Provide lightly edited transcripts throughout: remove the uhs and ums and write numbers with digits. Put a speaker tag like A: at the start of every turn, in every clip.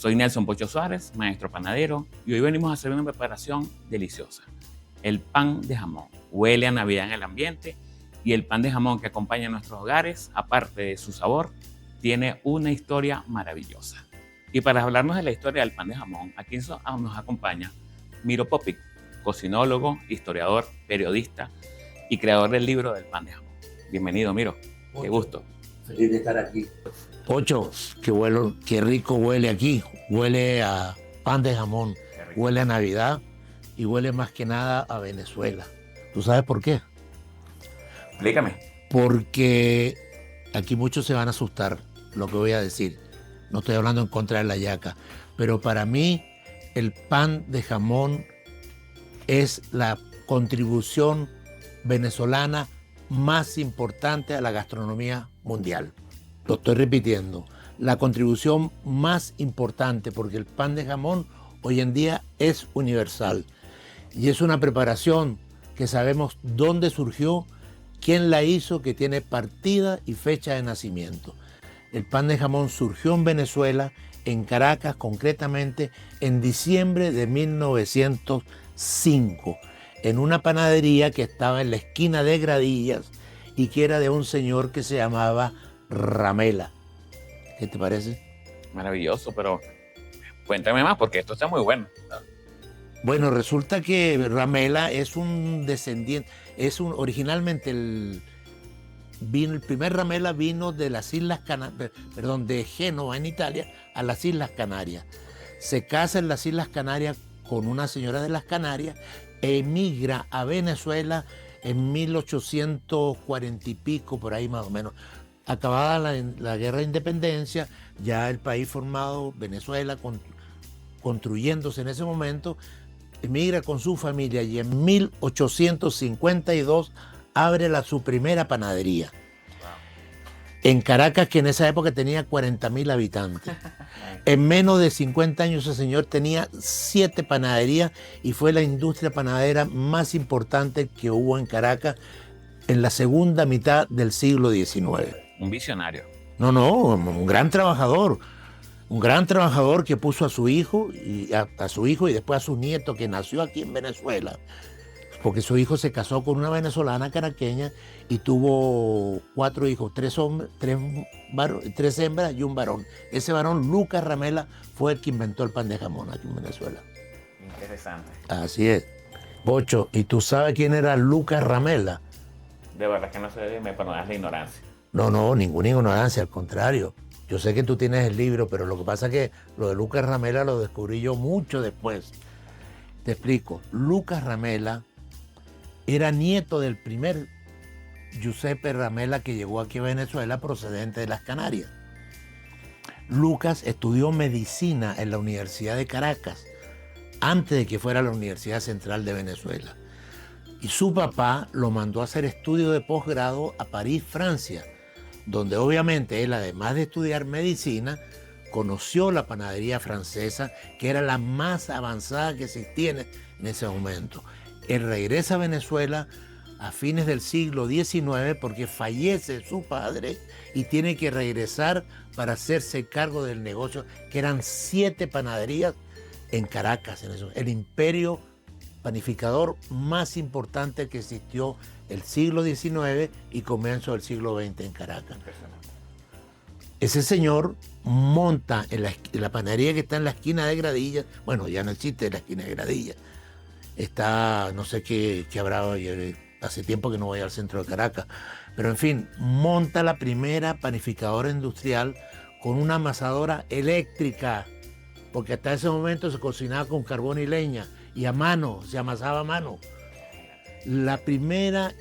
A: Soy Nelson Pocho Suárez, maestro panadero, y hoy venimos a hacer una preparación deliciosa. El pan de jamón. Huele a Navidad en el ambiente y el pan de jamón que acompaña a nuestros hogares, aparte de su sabor, tiene una historia maravillosa. Y para hablarnos de la historia del pan de jamón, aquí nos acompaña Miro Popic, cocinólogo, historiador, periodista y creador del libro del pan de jamón. Bienvenido, Miro. Qué gusto.
B: Feliz de estar aquí. Pocho, qué rico huele aquí. Huele a pan de jamón, huele a Navidad y huele más que nada a Venezuela. ¿Tú sabes por qué?
A: Explícame.
B: Porque aquí muchos se van a asustar lo que voy a decir. No estoy hablando en contra de la yaca, pero para mí el pan de jamón es la contribución venezolana más importante a la gastronomía mundial. Lo estoy repitiendo, la contribución más importante, porque el pan de jamón hoy en día es universal y es una preparación que sabemos dónde surgió, quién la hizo, que tiene partida y fecha de nacimiento. El pan de jamón surgió en Venezuela, en Caracas, concretamente en diciembre de 1905, en una panadería que estaba en la esquina de Gradillas y que era de un señor que se llamaba Ramela. ¿Qué te parece?
A: Maravilloso, pero cuéntame más porque esto está muy bueno.
B: Bueno, resulta que Ramela es un descendiente, originalmente el primer Ramela vino de las Islas Canarias, de Génova en Italia a las Islas Canarias. Se casa en las Islas Canarias con una señora de las Canarias, emigra a Venezuela en 1840 y pico, por ahí más o menos. Acabada la guerra de independencia, ya el país formado, Venezuela, construyéndose en ese momento, emigra con su familia y en 1852 abre su primera panadería. En Caracas, que en esa época tenía 40.000 habitantes. En menos de 50 años ese señor tenía 7 panaderías y fue la industria panadera más importante que hubo en Caracas en la segunda mitad del siglo XIX.
A: Un visionario.
B: No, un gran trabajador. Un gran trabajador que puso a su hijo y después a su nieto que nació aquí en Venezuela. Porque su hijo se casó con una venezolana caraqueña y tuvo 4 hijos, 3 hembras y un varón. Ese varón, Lucas Ramela, fue el que inventó el pan de jamón aquí en Venezuela.
A: Interesante.
B: Así es. Pocho, ¿y tú sabes quién era Lucas Ramela?
A: De verdad que no sé, me perdonas la ignorancia.
B: No, ninguna ignorancia, al contrario. Yo sé que tú tienes el libro, pero lo que pasa es que lo de Lucas Ramela lo descubrí yo mucho después. Te explico. Lucas Ramela era nieto del primer Giuseppe Ramela que llegó aquí a Venezuela procedente de las Canarias. Lucas estudió medicina en la Universidad de Caracas antes de que fuera a la Universidad Central de Venezuela. Y su papá lo mandó a hacer estudios de posgrado a París, Francia, donde obviamente él, además de estudiar medicina, conoció la panadería francesa, que era la más avanzada que existía en ese momento. Él regresa a Venezuela a fines del siglo XIX porque fallece su padre y tiene que regresar para hacerse cargo del negocio, que eran 7 panaderías en Caracas. El imperio panificador más importante que existió el siglo XIX y comienzo del siglo XX en Caracas. Ese señor monta en la panadería que está en la esquina de Gradillas. Bueno, ya no existe la esquina de Gradillas. Está, no sé qué habrá, hace tiempo que no voy al centro de Caracas. Pero en fin, monta la primera panificadora industrial con una amasadora eléctrica, porque hasta ese momento se cocinaba con carbón y leña y a mano, se amasaba a mano. La primera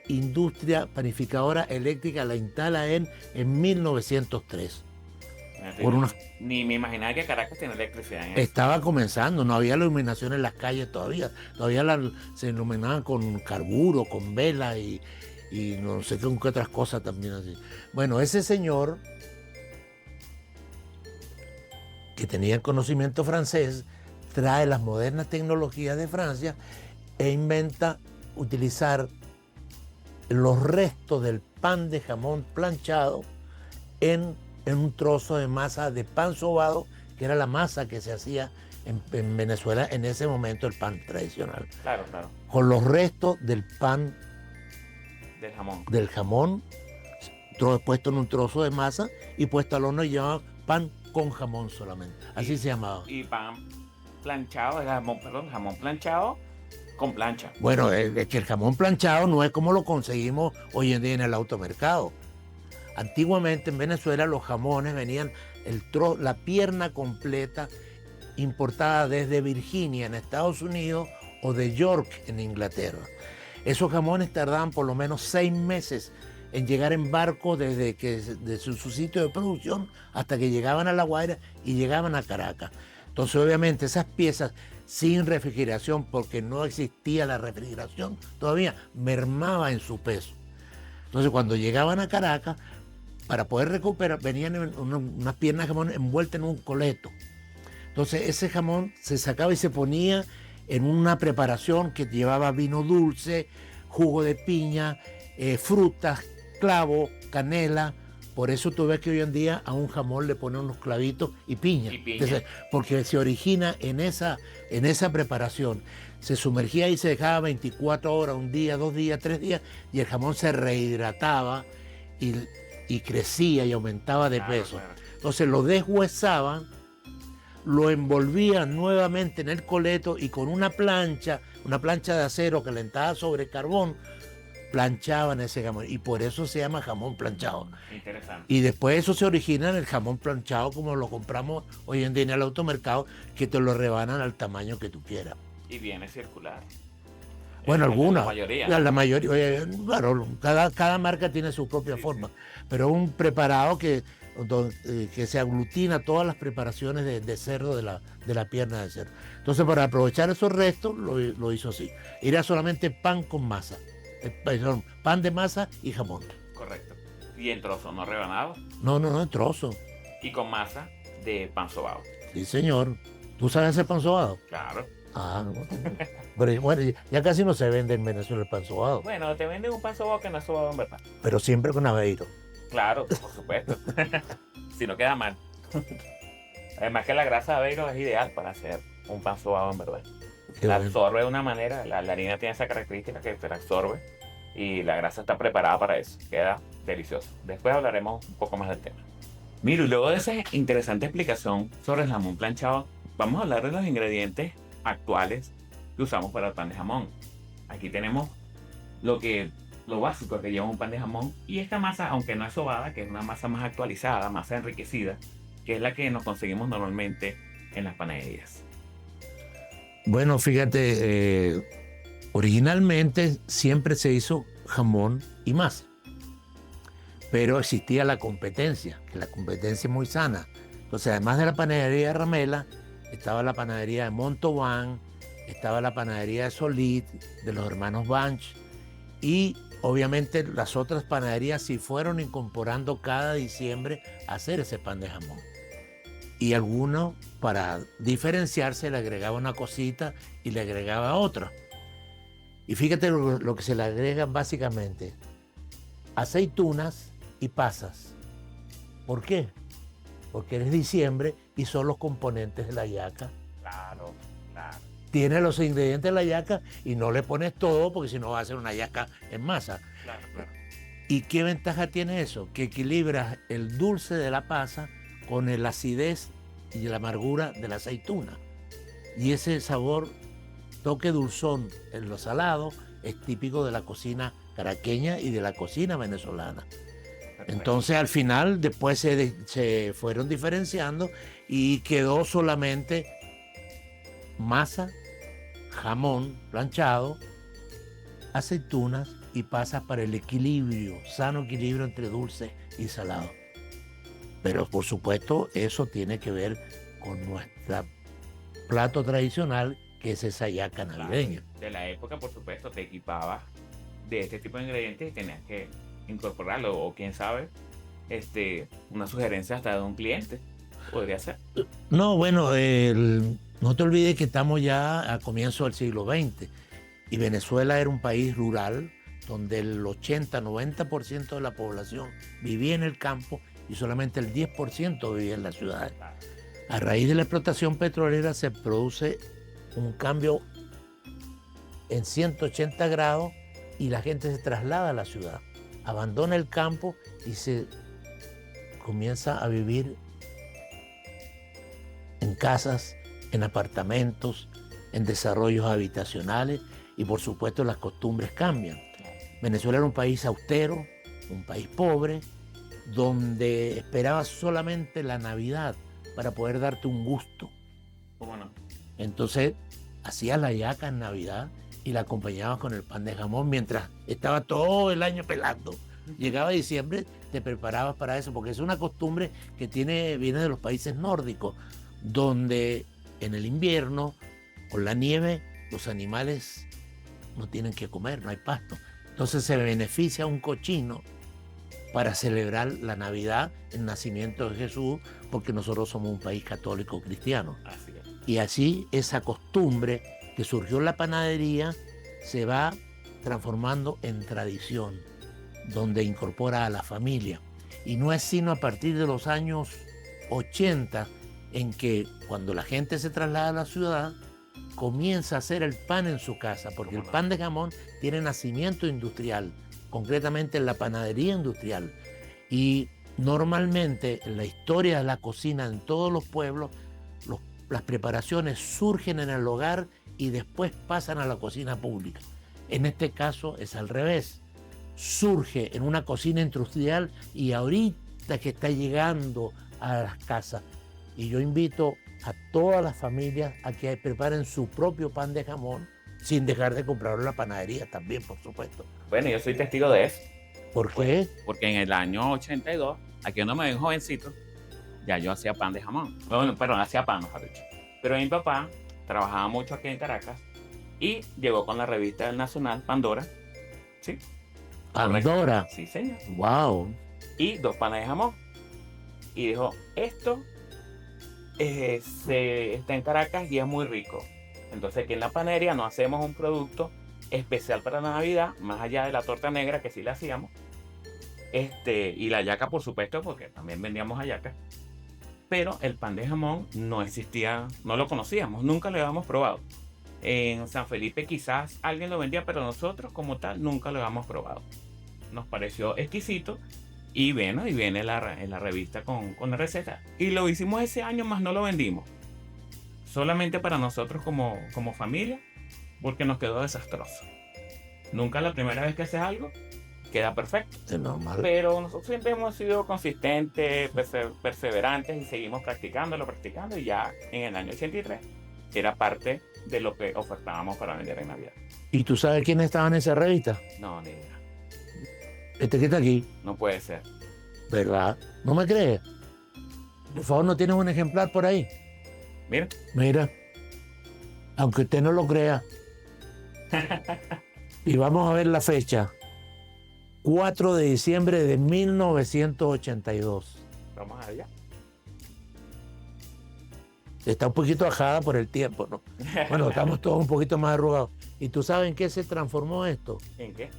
B: industria panificadora eléctrica la instala en 1903.
A: Ni me imaginaba que Caracas tiene electricidad en eso.
B: Estaba comenzando, no había iluminación en las calles todavía. Se iluminaban con carburo, con vela y no sé qué otras cosas también así. Bueno, ese señor que tenía el conocimiento francés trae las modernas tecnologías de Francia e inventa utilizar los restos del pan de jamón planchado en un trozo de masa de pan sobado que era la masa que se hacía en Venezuela en ese momento, el pan tradicional.
A: Claro, claro.
B: Con los restos del pan
A: Del jamón.
B: puesto en un trozo de masa y puesto al horno, y llamaba pan con jamón solamente. Así se llamaba.
A: Y pan planchado, jamón planchado con plancha.
B: Bueno, es que el jamón planchado no es como lo conseguimos hoy en día en el automercado. Antiguamente en Venezuela los jamones venían la pierna completa, importada desde Virginia en Estados Unidos o de York en Inglaterra. Esos jamones tardaban por lo menos 6 meses en llegar en barco desde su sitio de producción hasta que llegaban a La Guaira y llegaban a Caracas. Entonces, obviamente, esas piezas sin refrigeración, porque no existía la refrigeración todavía, mermaba en su peso. Entonces, cuando llegaban a Caracas, para poder recuperar, venían unas piernas de jamón envueltas en un coleto. Entonces, ese jamón se sacaba y se ponía en una preparación que llevaba vino dulce, jugo de piña, frutas, clavo, canela. Por eso tú ves que hoy en día a un jamón le ponen unos clavitos y piña. Entonces, porque se origina en esa preparación. Se sumergía y se dejaba 24 horas, un día, 2 días, 3 días, y el jamón se rehidrataba y crecía y aumentaba de peso. Claro. Entonces lo deshuesaban, lo envolvían nuevamente en el coleto y con una plancha de acero calentada sobre carbón, planchaban ese jamón, y por eso se llama jamón planchado.
A: Interesante.
B: Y después eso se origina en el jamón planchado como lo compramos hoy en día en el automercado, que te lo rebanan al tamaño que tú quieras.
A: Y viene circular.
B: Bueno, algunas. La
A: mayoría.
B: Claro, cada marca tiene su propia forma, pero es un preparado que se aglutina todas las preparaciones de cerdo, de la pierna de cerdo. Entonces, para aprovechar esos restos, lo hizo así. Era solamente pan con masa. Perdón, pan de masa y jamón.
A: Correcto. Y en trozo, no rebanado.
B: No, en trozo.
A: Y con masa de pan sobado.
B: Sí, señor. ¿Tú sabes hacer pan sobado?
A: Claro.
B: Ah, pero bueno, ya casi no se vende en Venezuela el pan sobado.
A: Bueno, te venden un pan sobado que no es sobado en verdad.
B: Pero siempre con aveiro.
A: Claro, por supuesto. Si no queda mal. Además que la grasa de aveiro es ideal para hacer un pan sobado en verdad. La absorbe de una manera, la harina tiene esa característica que se la absorbe y la grasa está preparada para eso. Queda delicioso. Después hablaremos un poco más del tema. Mira, y luego de esa interesante explicación sobre el jamón planchado, vamos a hablar de los ingredientes actuales que usamos para el pan de jamón. Aquí tenemos lo básico que lleva un pan de jamón, y esta masa, aunque no es sobada, que es una masa más actualizada, más enriquecida, que es la que nos conseguimos normalmente en las panaderías.
B: Bueno, fíjate, originalmente siempre se hizo jamón y masa, pero existía la competencia, que la competencia es muy sana. Entonces, además de la panadería de Ramela, estaba la panadería de Montauban, estaba la panadería de Solís, de los hermanos Banch, y obviamente las otras panaderías sí fueron incorporando cada diciembre a hacer ese pan de jamón. Y algunos, para diferenciarse, le agregaba una cosita y le agregaba otra. Y fíjate lo que se le agregan básicamente: aceitunas y pasas. ¿Por qué? Porque es diciembre y son los componentes de la hallaca.
A: Claro.
B: Tiene los ingredientes de la hallaca y no le pones todo, porque si no va a ser una hallaca en masa.
A: Claro.
B: ¿Y qué ventaja tiene eso? Que equilibras el dulce de la pasa con la acidez y la amargura de la aceituna. Y ese sabor, toque dulzón en lo salado, es típico de la cocina caraqueña y de la cocina venezolana. Perfecto. Entonces, al final, después se fueron diferenciando y quedó solamente masa, jamón planchado, aceitunas y pasas para el sano equilibrio entre dulce y salado. Pero por supuesto eso tiene que ver con nuestro plato tradicional, que es esa hallaca navideña.
A: De la época, por supuesto, te equipabas de este tipo de ingredientes y tenías que incorporarlo, o quién sabe, una sugerencia hasta de un cliente, podría ser.
B: No, bueno, no te olvides que estamos ya a comienzos del siglo XX y Venezuela era un país rural donde el 80-90% de la población vivía en el campo y solamente el 10% vivía en las ciudades. A raíz de la explotación petrolera se produce un cambio en 180 grados y la gente se traslada a la ciudad, abandona el campo y se comienza a vivir en casas, en apartamentos, en desarrollos habitacionales y por supuesto las costumbres cambian. Venezuela era un país austero, un país pobre, donde esperabas solamente la Navidad para poder darte un gusto.
A: ¿Cómo no?
B: Entonces hacías la yaca en Navidad y la acompañabas con el pan de jamón mientras estaba todo el año pelando. Llegaba diciembre, te preparabas para eso, porque es una costumbre que viene de los países nórdicos, donde en el invierno, con la nieve, los animales no tienen que comer, no hay pasto. Entonces se beneficia un cochino para celebrar la Navidad, el nacimiento de Jesús, porque nosotros somos un país católico cristiano.
A: Así es.
B: Y así esa costumbre que surgió en la panadería se va transformando en tradición, donde incorpora a la familia. Y no es sino a partir de los años 80 en que cuando la gente se traslada a la ciudad, comienza a hacer el pan en su casa, porque el pan de jamón tiene nacimiento industrial, concretamente en la panadería industrial. Y normalmente en la historia de la cocina en todos los pueblos, las preparaciones surgen en el hogar y después pasan a la cocina pública. En este caso es al revés. Surge en una cocina industrial y ahorita que está llegando a las casas. Y yo invito a todas las familias a que preparen su propio pan de jamón, sin dejar de comprarlo en la panadería también, por supuesto.
A: Bueno, yo soy testigo de eso.
B: ¿Por qué?
A: Porque en el año 82, aquí cuando me ven jovencito, ya yo hacía pan de jamón. Bueno, perdón, hacía pan, mejor dicho. Pero mi papá trabajaba mucho aquí en Caracas y llegó con la revista del Nacional, Pandora. ¿Sí?
B: Pandora.
A: Sí, señor.
B: Wow.
A: Y 2 panes de jamón. Y dijo, esto está en Caracas y es muy rico. Entonces aquí en la panadería no hacemos un producto especial para la Navidad, más allá de la torta negra que sí la hacíamos. Y la hallaca, por supuesto, porque también vendíamos hallaca. Pero el pan de jamón no existía, no lo conocíamos, nunca lo habíamos probado. En San Felipe quizás alguien lo vendía, pero nosotros como tal nunca lo habíamos probado. Nos pareció exquisito y bueno, y viene en la revista con la receta. Y lo hicimos ese año, más no lo vendimos. Solamente para nosotros como familia, porque nos quedó desastroso. Nunca la primera vez que haces algo queda perfecto.
B: Es normal.
A: Pero nosotros siempre hemos sido consistentes, perseverantes y seguimos practicando y ya en el año 83 era parte de lo que ofertábamos para vender en Navidad.
B: ¿Y tú sabes quiénes estaban en esa revista?
A: No, ni idea.
B: Este que está aquí,
A: No puede ser.
B: ¿verdad? ¿No me crees? Por favor, ¿no tienes un ejemplar por ahí?
A: Mira.
B: Mira, aunque usted no lo crea. Y vamos a ver la fecha. 4 de diciembre de 1982.
A: Vamos allá.
B: Está un poquito ajada por el tiempo, ¿no? Bueno, estamos todos un poquito más arrugados. ¿Y tú sabes en qué se transformó esto?
A: ¿En qué?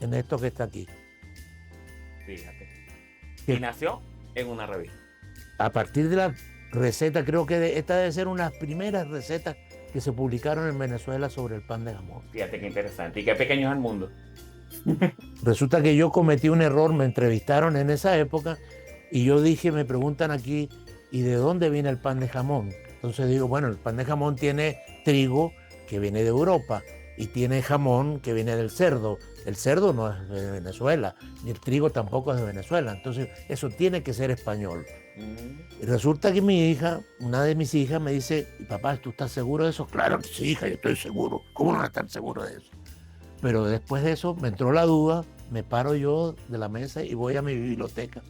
B: En esto que está aquí.
A: Fíjate.
B: ¿Qué?
A: Y nació en una revista.
B: A partir de la receta, creo que esta debe ser una de las primeras recetas que se publicaron en Venezuela sobre el pan de jamón.
A: Fíjate qué interesante. Y qué pequeño es el mundo.
B: Resulta que yo cometí un error, me entrevistaron en esa época y yo dije, me preguntan aquí, ¿y de dónde viene el pan de jamón? Entonces digo, bueno, el pan de jamón tiene trigo que viene de Europa y tiene jamón que viene del cerdo. El cerdo no es de Venezuela, ni el trigo tampoco es de Venezuela. Entonces eso tiene que ser español. Y resulta que mi hija, una de mis hijas me dice, papá, ¿tú estás seguro de eso? Claro que sí, hija, yo estoy seguro. ¿Cómo no vas a estar seguro de eso? Pero después de eso me entró la duda, me paro yo de la mesa y voy a mi biblioteca.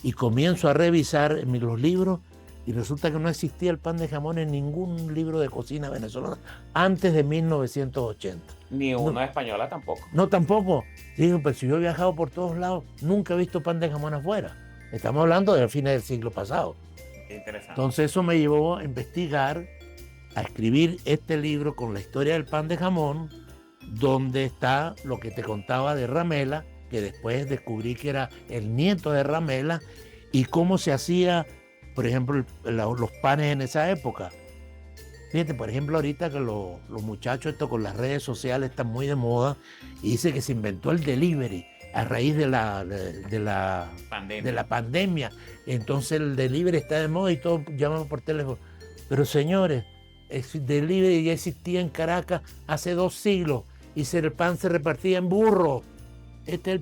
B: Y comienzo a revisar los libros y resulta que no existía el pan de jamón en ningún libro de cocina venezolana antes de 1980.
A: Ni una española tampoco.
B: No, tampoco. Digo, pero si yo he viajado por todos lados, nunca he visto pan de jamón afuera. Estamos hablando de fines del siglo pasado.
A: Qué interesante.
B: Entonces eso me llevó a investigar, a escribir este libro con la historia del pan de jamón, donde está lo que te contaba de Ramela, que después descubrí que era el nieto de Ramela, y cómo se hacía por ejemplo, los panes en esa época. Fíjate, por ejemplo, ahorita que los muchachos esto con las redes sociales están muy de moda y dice que se inventó el delivery a raíz de la pandemia. Entonces el delivery está de moda y todos llaman por teléfono. Pero señores, el delivery ya existía en Caracas hace 2 siglos y el pan se repartía en burro. Este es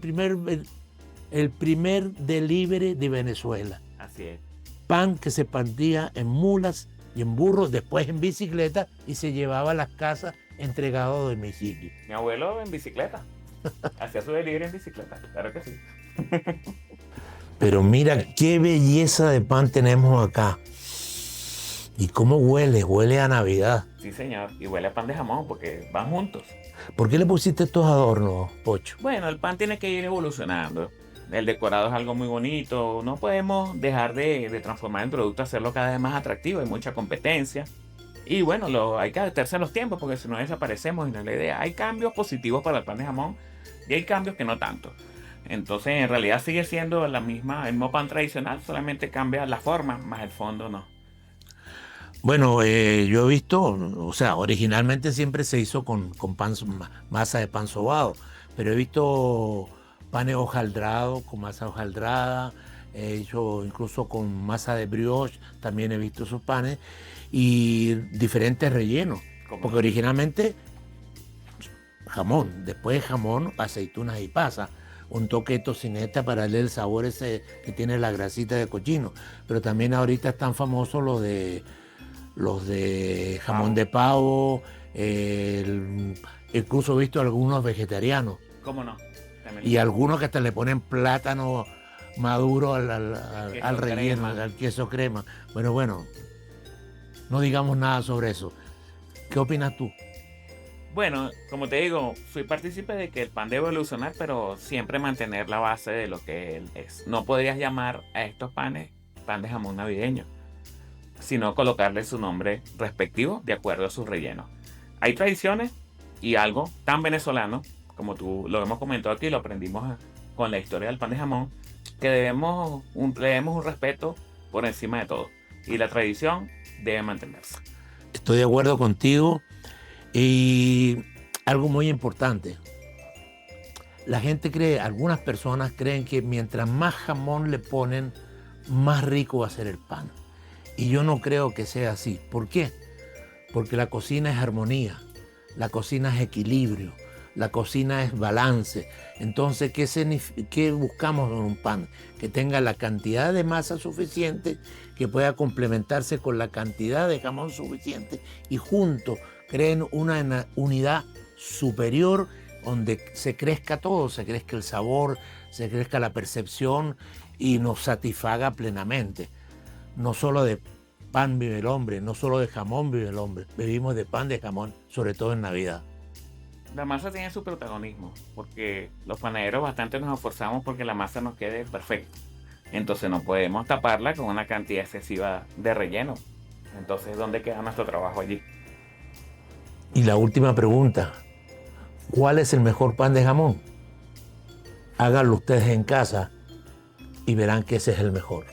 B: el primer delivery de Venezuela.
A: Así es.
B: Pan que se partía en mulas y en burros, después en bicicleta y se llevaba a las casas entregado a domicilio.
A: Mi abuelo en bicicleta. Hacía su delivery en bicicleta, claro que sí.
B: Pero mira qué belleza de pan tenemos acá. ¿Y cómo huele? Huele a Navidad.
A: Sí, señor. Y huele a pan de jamón porque van juntos.
B: ¿Por qué le pusiste estos adornos, Pocho?
A: Bueno, el pan tiene que ir evolucionando. El decorado es algo muy bonito. No podemos dejar de transformar el producto, hacerlo cada vez más atractivo. Hay mucha competencia. Y bueno, hay que adaptarse a los tiempos porque si no desaparecemos y no es la idea. Hay cambios positivos para el pan de jamón y hay cambios que no tanto. Entonces, en realidad sigue siendo el mismo pan tradicional, solamente cambia la forma, más el fondo no.
B: Bueno, yo he visto, o sea, originalmente siempre se hizo con masa de pan sobado, pero he visto panes hojaldrados, con masa hojaldrada, he hecho incluso con masa de brioche, también he visto esos panes, y diferentes rellenos, porque originalmente jamón, después jamón, aceitunas y pasas, un toque de tocineta para darle el sabor ese que tiene la grasita de cochino, pero también ahorita están famosos los de jamón de pavo, incluso he visto algunos vegetarianos.
A: ¿Cómo no? También.
B: Y algunos que hasta le ponen plátano maduro al relleno, al queso crema. Bueno, no digamos nada sobre eso. ¿Qué opinas tú?
A: Bueno, como te digo, fui partícipe de que el pan debe evolucionar, pero siempre mantener la base de lo que él es. No podrías llamar a estos panes pan de jamón navideño, sino colocarle su nombre respectivo de acuerdo a sus rellenos. Hay tradiciones y algo tan venezolano, como tú lo hemos comentado aquí, lo aprendimos con la historia del pan de jamón, que le debemos un respeto por encima de todo. Y la tradición debe mantenerse.
B: Estoy de acuerdo contigo. Y algo muy importante, la gente algunas personas creen que mientras más jamón le ponen, más rico va a ser el pan. Y yo no creo que sea así. ¿Por qué? Porque la cocina es armonía, la cocina es equilibrio, la cocina es balance. Entonces, ¿qué buscamos en un pan? Que tenga la cantidad de masa suficiente, que pueda complementarse con la cantidad de jamón suficiente y juntos creen una unidad superior donde se crezca todo, se crezca el sabor, se crezca la percepción y nos satisfaga plenamente. No solo de pan vive el hombre, no solo de jamón vive el hombre, vivimos de pan, de jamón, sobre todo en Navidad.
A: La masa tiene su protagonismo, porque los panaderos bastante nos esforzamos porque la masa nos quede perfecta. Entonces no podemos taparla con una cantidad excesiva de relleno. Entonces, ¿dónde queda nuestro trabajo allí?
B: Y la última pregunta, ¿cuál es el mejor pan de jamón? Háganlo ustedes en casa y verán que ese es el mejor.